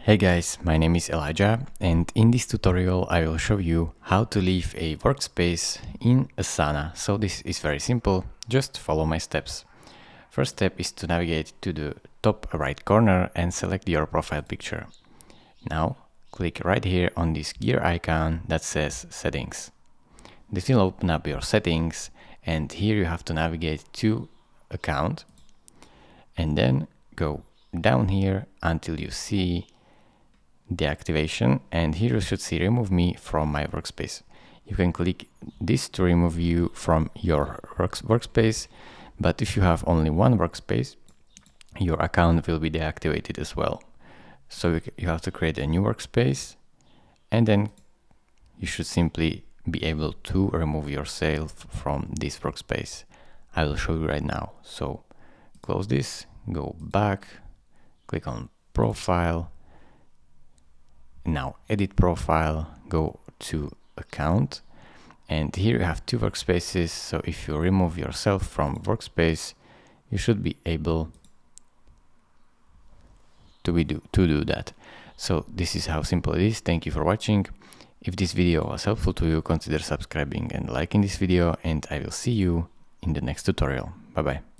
Hey guys, my name is Elijah, and in this tutorial I will show you how to leave a workspace in Asana. So this is very simple, just follow my steps. First step is to navigate to the top right corner and select your profile picture. Now click right here on this gear icon that says Settings. This will open up your settings, and here you have to navigate to Account and then go down here until you see Deactivation, and here you should see Remove Me from my workspace. You can click this to remove you from your workspace, but if you have only one workspace, your account will be deactivated as well. So you have to create a new workspace, and then you should simply be able to remove yourself from this workspace. I will show you right now. So close this, go back, click on Profile. Now edit profile, go to account, and here you have two workspaces. So if you remove yourself from workspace, you should be able to do that. So this is how simple it is. Thank you for watching. If this video was helpful to you, consider subscribing and liking this video, and I will see you in the next tutorial. Bye bye.